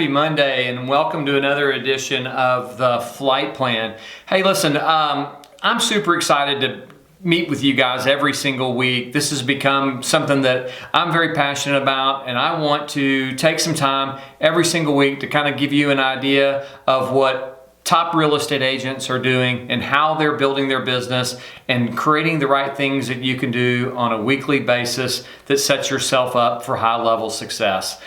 Monday and welcome to another edition of the Flight Plan. Hey, listen, I'm super excited to meet with you guys every single week. This has become something that I'm very passionate about, and I want to take some time every single week to kind of give you an idea of what top real estate agents are doing and how they're building their business and creating the right things that you can do on a weekly basis that sets yourself up for high-level success.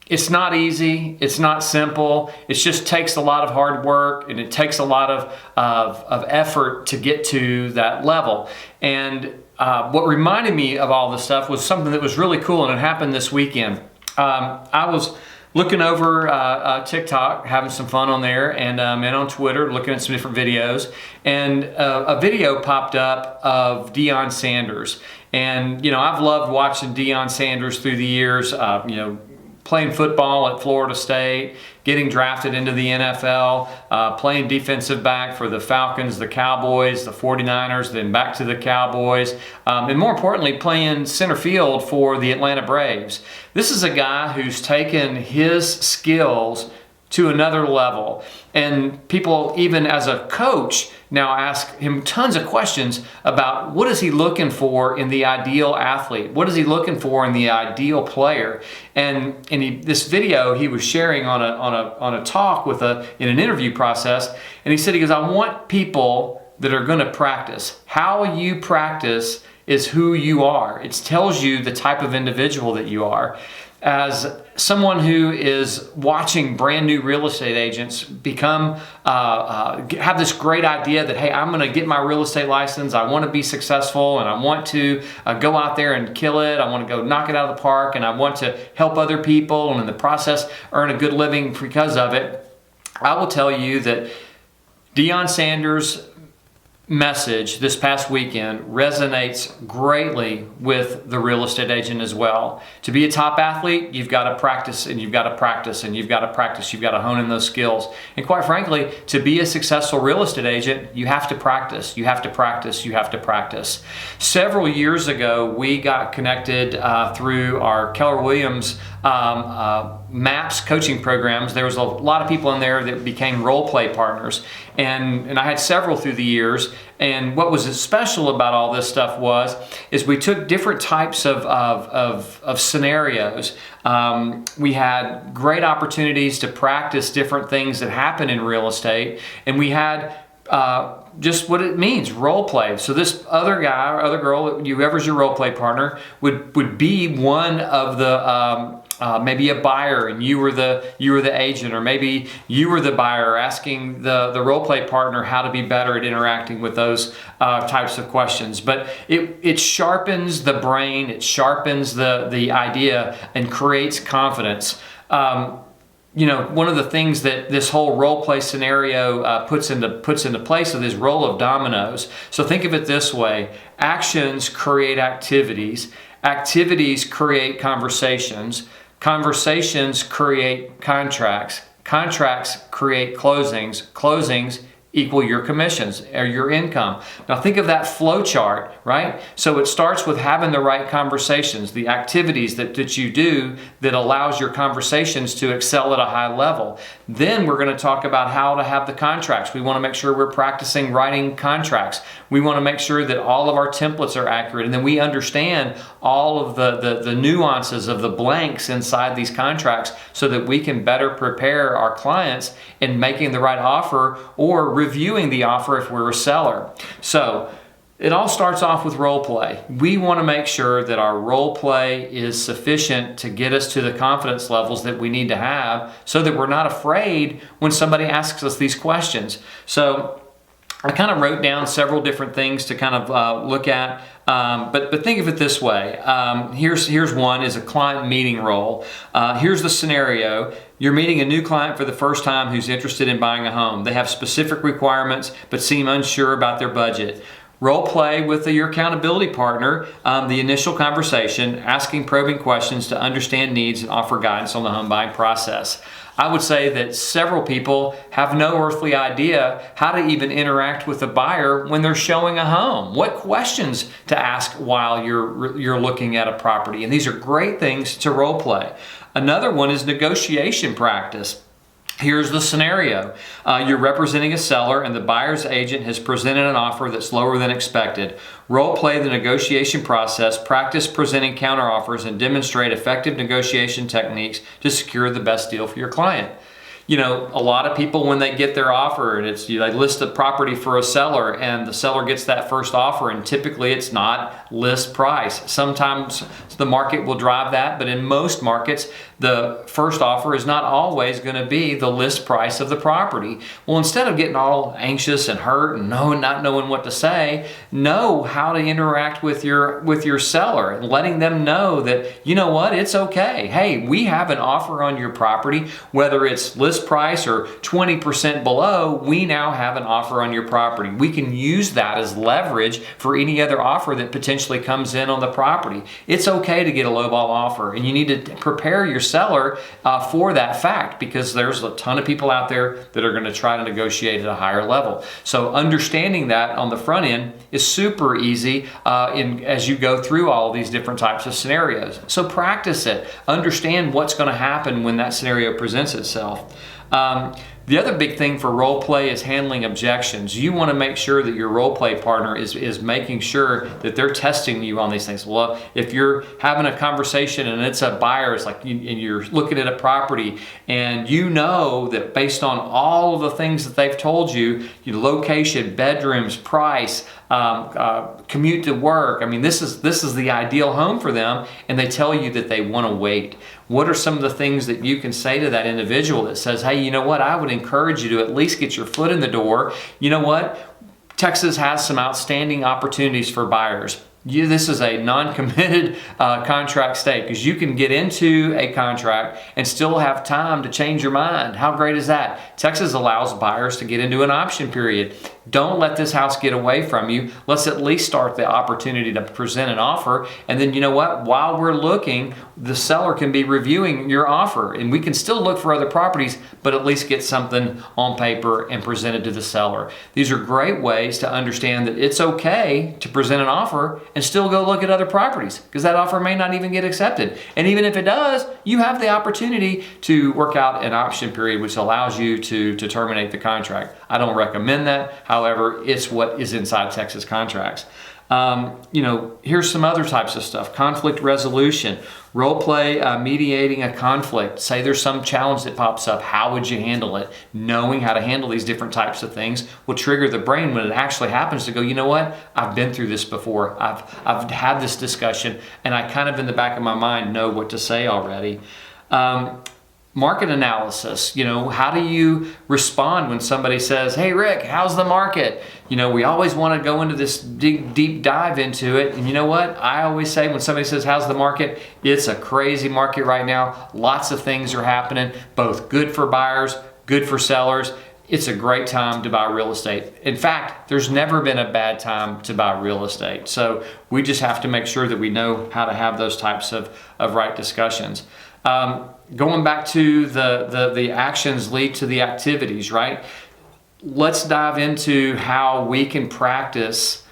It's not easy, it's not simple, it just takes a lot of hard work and it takes a lot of effort to get to that level. And what reminded me of all this stuff was something that was really cool, and it happened this weekend. I was looking over TikTok, having some fun on there, and on Twitter, looking at some different videos, and a video popped up of Deion Sanders. And, I've loved watching Deion Sanders through the years, playing football at Florida State, getting drafted into the NFL, playing defensive back for the Falcons, the Cowboys, the 49ers, then back to the Cowboys, and more importantly, playing center field for the Atlanta Braves. This is a guy who's taken his skills to another level. And people, even as a coach, now ask him tons of questions about what is he looking for in the ideal athlete? What is he looking for in the ideal player? And this video he was sharing on a talk in an interview process, and he said, I want people that are going to practice. How you practice is who you are. It tells you the type of individual that you are. As someone who is watching brand new real estate agents have this great idea that, hey, I'm going to get my real estate license, I want to be successful, and I want to go out there and kill it, I want to go knock it out of the park, and I want to help other people, and in the process earn a good living because of it, I will tell you that Deion Sanders' message this past weekend resonates greatly with the real estate agent as well. To be a top athlete, you've got to practice and you've got to practice and you've got to practice. You've got to hone in those skills. And quite frankly, to be a successful real estate agent, you have to practice. You have to practice. You have to practice. Several years ago, we got connected through our Keller Williams MAPS coaching programs. There was a lot of people in there that became role play partners, and I had several through the years. And what was special about all this stuff is we took different types of scenarios. We had great opportunities to practice different things that happen in real estate, and we had just what it means, role play. So this other guy or other girl, whoever's your role play partner, would be one of the maybe a buyer and you were the agent, or maybe you were the buyer asking the role play partner how to be better at interacting with those types of questions. But it sharpens the brain, it sharpens the idea, and creates confidence. One of the things that this whole role play scenario puts into place is this roll of dominoes. So think of it this way: actions create activities, activities create conversations, conversations create contracts, contracts create closings, closings equal your commissions or your income. Now think of that flow chart, right? So it starts with having the right conversations, the activities that you do that allows your conversations to excel at a high level. Then we're going to talk about how to have the contracts. We want to make sure we're practicing writing contracts. We want to make sure that all of our templates are accurate, and then we understand all of the nuances of the blanks inside these contracts so that we can better prepare our clients in making the right offer or reviewing the offer if we're a seller. So it all starts off with role play. We want to make sure that our role play is sufficient to get us to the confidence levels that we need to have so that we're not afraid when somebody asks us these questions. So I kind of wrote down several different things to kind of look at, but think of it this way. Here's one, is a client meeting role. Here's the scenario. You're meeting a new client for the first time who's interested in buying a home. They have specific requirements but seem unsure about their budget. Role play with your accountability partner, the initial conversation, asking probing questions to understand needs and offer guidance on the home buying process. I would say that several people have no earthly idea how to even interact with a buyer when they're showing a home. What questions to ask while you're looking at a property. And these are great things to role play. Another one is negotiation practice. Here's the scenario. You're representing a seller and the buyer's agent has presented an offer that's lower than expected. Role play the negotiation process, practice presenting counteroffers, and demonstrate effective negotiation techniques to secure the best deal for your client. You know, a lot of people, when they get their offer and they list a property for a seller and the seller gets that first offer, and typically it's not list price. Sometimes the market will drive that, but in most markets, the first offer is not always going to be the list price of the property. Well, instead of getting all anxious and hurt and not knowing what to say, know how to interact with your seller and letting them know that, you know what, it's okay. Hey, we have an offer on your property, whether it's list price or 20% below, we now have an offer on your property. We can use that as leverage for any other offer that potentially comes in on the property. It's okay to get a lowball offer, and you need to prepare your seller for that fact, because there's a ton of people out there that are going to try to negotiate at a higher level. So understanding that on the front end is super easy as you go through all of these different types of scenarios. So practice it. Understand what's going to happen when that scenario presents itself. The other big thing for role play is handling objections. You want to make sure that your role play partner is making sure that they're testing you on these things. Well, if you're having a conversation and it's a buyer, it's like and you're looking at a property and you know that based on all of the things that they've told you, your location, bedrooms, price, commute to work. I mean, this is the ideal home for them, and they tell you that they want to wait. What are some of the things that you can say to that individual that says, hey, you know what, I would encourage you to at least get your foot in the door. You know what, Texas has some outstanding opportunities for buyers. This is a non-committed contract state, because you can get into a contract and still have time to change your mind. How great is that? Texas allows buyers to get into an option period. Don't let this house get away from you. Let's at least start the opportunity to present an offer. And then, you know what? While we're looking, the seller can be reviewing your offer, and we can still look for other properties, but at least get something on paper and presented to the seller. These are great ways to understand that it's okay to present an offer and still go look at other properties, because that offer may not even get accepted. And even if it does, you have the opportunity to work out an option period, which allows you to terminate the contract. I don't recommend that. However, it's what is inside Texas contracts. Here's some other types of stuff. Conflict resolution, role play, mediating a conflict. Say there's some challenge that pops up. How would you handle it? Knowing how to handle these different types of things will trigger the brain when it actually happens to go, you know what? I've been through this before. I've had this discussion, and I kind of in the back of my mind know what to say already. Market analysis, how do you respond when somebody says, hey, Rick, how's the market? We always want to go into this deep dive into it. And you know what? I always say when somebody says, how's the market? It's a crazy market right now. Lots of things are happening, both good for buyers, good for sellers. It's a great time to buy real estate. In fact, there's never been a bad time to buy real estate. So we just have to make sure that we know how to have those types of right discussions. Going back to the actions lead to the activities, right? Let's dive into how we can practice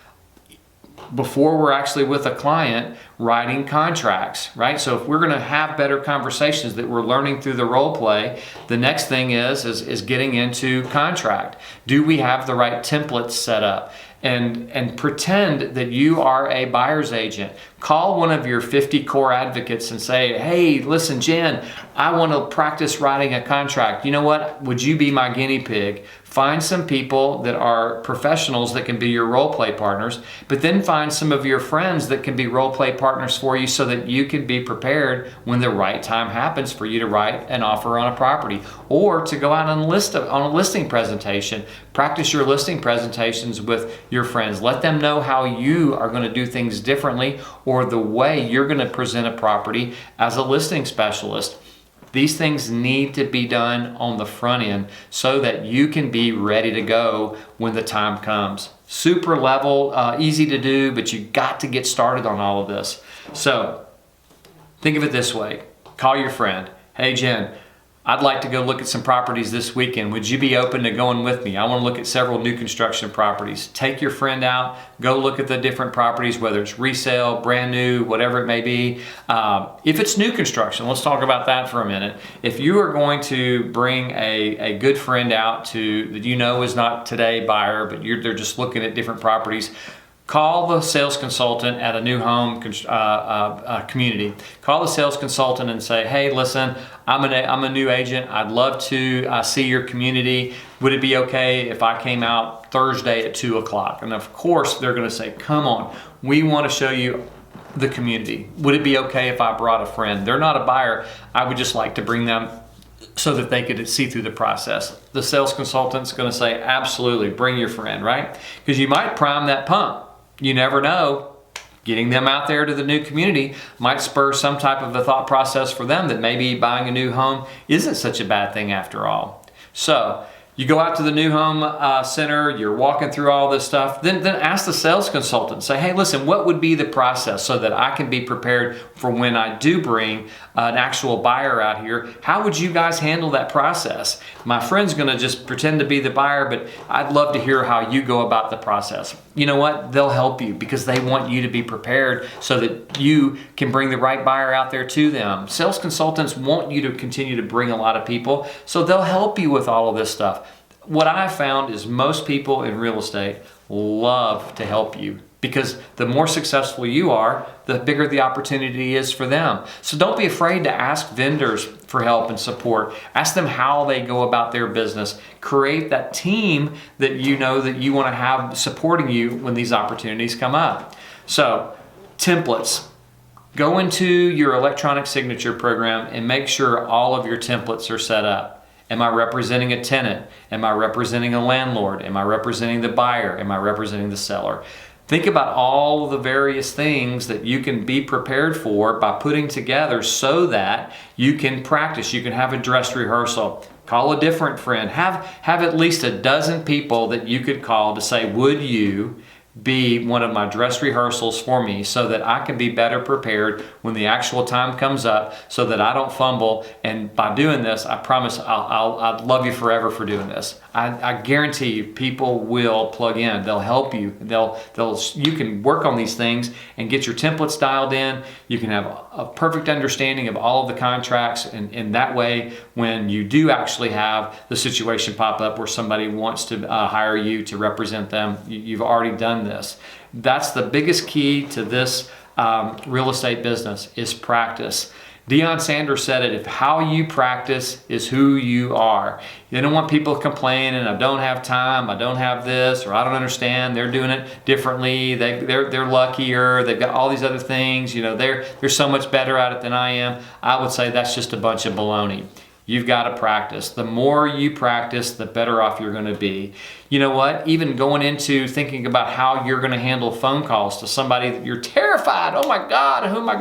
before we're actually with a client writing contracts, right? So if we're going to have better conversations that we're learning through the role play, the next thing is getting into contract. Do we have the right templates set up? And pretend that you are a buyer's agent. Call one of your 50 core advocates and say, hey, listen, Jen, I want to practice writing a contract. You know what? Would you be my guinea pig? Find some people that are professionals that can be your role play partners, but then find some of your friends that can be role play partners for you so that you can be prepared when the right time happens for you to write an offer on a property or to go out on a listing presentation. Practice your listing presentations with your friends. Let them know how you are going to do things differently or the way you're going to present a property as a listing specialist. These things need to be done on the front end so that you can be ready to go when the time comes. Super level, easy to do, but you got to get started on all of this. So think of it this way. Call your friend. Hey, Jen, I'd like to go look at some properties this weekend. Would you be open to going with me? I want to look at several new construction properties. Take your friend out, go look at the different properties, whether it's resale, brand new, whatever it may be. If it's new construction, let's talk about that for a minute. If you are going to bring a good friend out to that you know is not today buyer, but they're just looking at different properties, call the sales consultant at a new home community. Call the sales consultant and say, hey, listen, I'm a new agent. I'd love to see your community. Would it be okay if I came out Thursday at 2 o'clock? And of course, they're going to say, come on, we want to show you the community. Would it be okay if I brought a friend? They're not a buyer. I would just like to bring them so that they could see through the process. The sales consultant's going to say, absolutely, bring your friend, right? Because you might prime that pump. You never know. Getting them out there to the new community might spur some type of a thought process for them that maybe buying a new home isn't such a bad thing after all. So you go out to the new home center, you're walking through all this stuff, then ask the sales consultant, say, hey, listen, what would be the process so that I can be prepared for when I do bring an actual buyer out here? How would you guys handle that process? My friend's gonna just pretend to be the buyer, but I'd love to hear how you go about the process. You know what? They'll help you because they want you to be prepared so that you can bring the right buyer out there to them. Sales consultants want you to continue to bring a lot of people, so they'll help you with all of this stuff. What I found is most people in real estate love to help you because the more successful you are, the bigger the opportunity is for them. So don't be afraid to ask vendors for help and support. Ask them how they go about their business. Create that team that you know that you want to have supporting you when these opportunities come up. So, templates. Go into your electronic signature program and make sure all of your templates are set up. Am I representing a tenant? Am I representing a landlord? Am I representing the buyer? Am I representing the seller? Think about all the various things that you can be prepared for by putting together so that you can practice. You can have a dress rehearsal. Call a different friend. Have at least a dozen people that you could call to say, would you be one of my dress rehearsals for me so that I can be better prepared when the actual time comes up so that I don't fumble. And by doing this, I promise I'll love you forever for doing this. I guarantee you people will plug in. They'll help you. You can work on these things and get your templates dialed in. You can have a perfect understanding of all of the contracts, and that way when you do actually have the situation pop up where somebody wants to hire you to represent them, you've already done this. That's the biggest key to this real estate business is practice. Deion Sanders said it, if how you practice is who you are. You don't want people complaining, I don't have time, I don't have this, or I don't understand, they're doing it differently, they're luckier, they've got all these other things, you know, they're so much better at it than I am. I would say that's just a bunch of baloney. You've got to practice. The more you practice, the better off you're going to be. You know what? Even going into thinking about how you're going to handle phone calls to somebody that you're terrified. Oh my God, how am I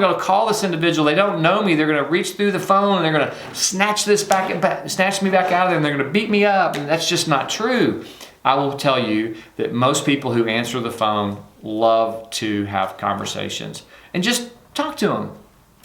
going to call this individual? They don't know me. They're going to reach through the phone and they're going to snatch me back out of there and they're going to beat me up. And that's just not true. I will tell you that most people who answer the phone love to have conversations and just talk to them.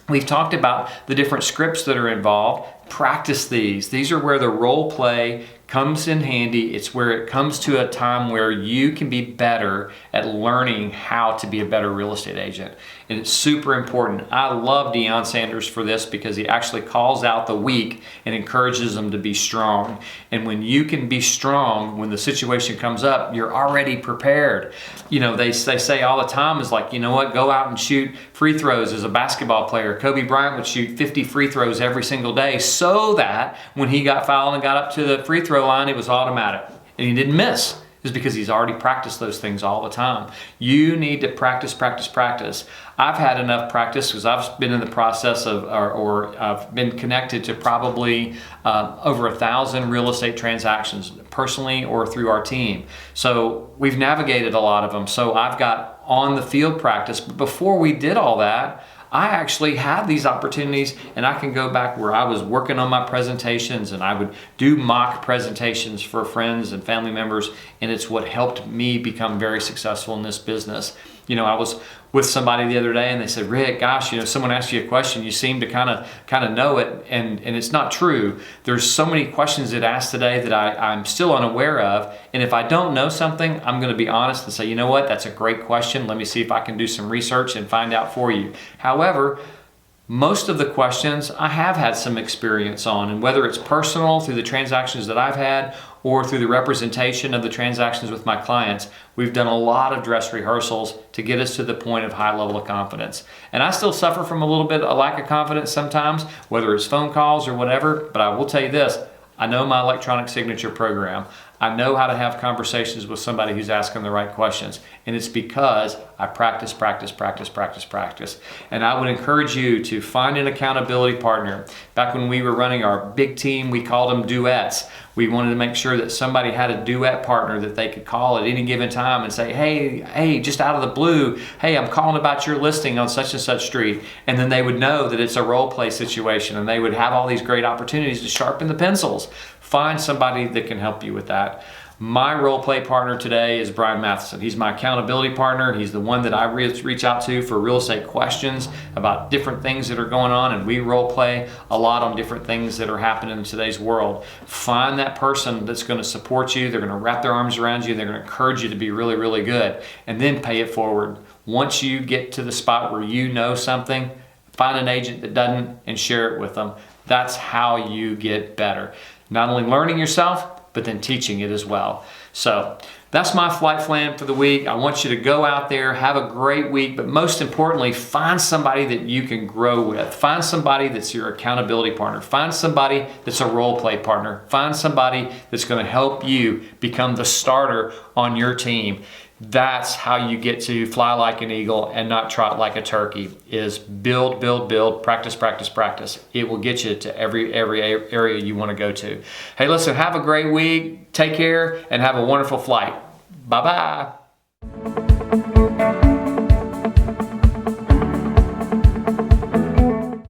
We've talked about the different scripts that are involved. Practice these. These are where the role play comes in handy. It's where it comes to a time where you can be better at learning how to be a better real estate agent. And it's super important. I love Deion Sanders for this because he actually calls out the weak and encourages them to be strong. And when you can be strong, when the situation comes up, you're already prepared. You know, they say all the time is like, you know what, go out and shoot free throws as a basketball player. Kobe Bryant would shoot 50 free throws every single day so that when he got fouled and got up to the free throw line, it was automatic and he didn't miss. Is because he's already practiced those things all the time. You need to practice. I've had enough practice because I've been in the process of, or I've been connected to probably over 1,000 real estate transactions, personally or through our team. So we've navigated a lot of them. So I've got on the field practice. But before we did all that, I actually had these opportunities and I can go back where I was working on my presentations and I would do mock presentations for friends and family members, and it's what helped me become very successful in this business. You know, I was with somebody the other day and they said, Rick, gosh, someone asked you a question, you seem to kind of know it, and it's not true. There's so many questions that asked today that I'm still unaware of, and if I don't know something, I'm going to be honest and say, you know what, that's a great question. Let me see if I can do some research and find out for you. However, most of the questions I have had some experience on, and whether it's personal through the transactions that I've had or through the representation of the transactions with my clients, we've done a lot of dress rehearsals to get us to the point of high level of confidence. And I still suffer from a little bit of lack of confidence sometimes, whether it's phone calls or whatever, but I will tell you this, I know my electronic signature program. I know how to have conversations with somebody who's asking the right questions. And it's because I practice. And I would encourage you to find an accountability partner. Back when we were running our big team, we called them duets. We wanted to make sure that somebody had a duet partner that they could call at any given time and say, hey, just out of the blue, hey, I'm calling about your listing on such and such street. And then they would know that it's a role play situation, and they would have all these great opportunities to sharpen the pencils. Find somebody that can help you with that. My role play partner today is Brian Matheson. He's my accountability partner. He's the one that I reach out to for real estate questions about different things that are going on, and we role play a lot on different things that are happening in today's world. Find that person that's going to support you. They're going to wrap their arms around you. They're going to encourage you to be really, really good, and then pay it forward. Once you get to the spot where you know something, find an agent that doesn't and share it with them. That's how you get better. Not only learning yourself, but then teaching it as well. So that's my flight plan for the week. I want you to go out there, have a great week, but most importantly, find somebody that you can grow with. Find somebody that's your accountability partner. Find somebody that's a role play partner. Find somebody that's going to help you become the starter on your team. That's how you get to fly like an eagle and not trot like a turkey, is build, practice. It will get you to every area you want to go to. Hey, listen, have a great week. Take care and have a wonderful flight. Bye-bye.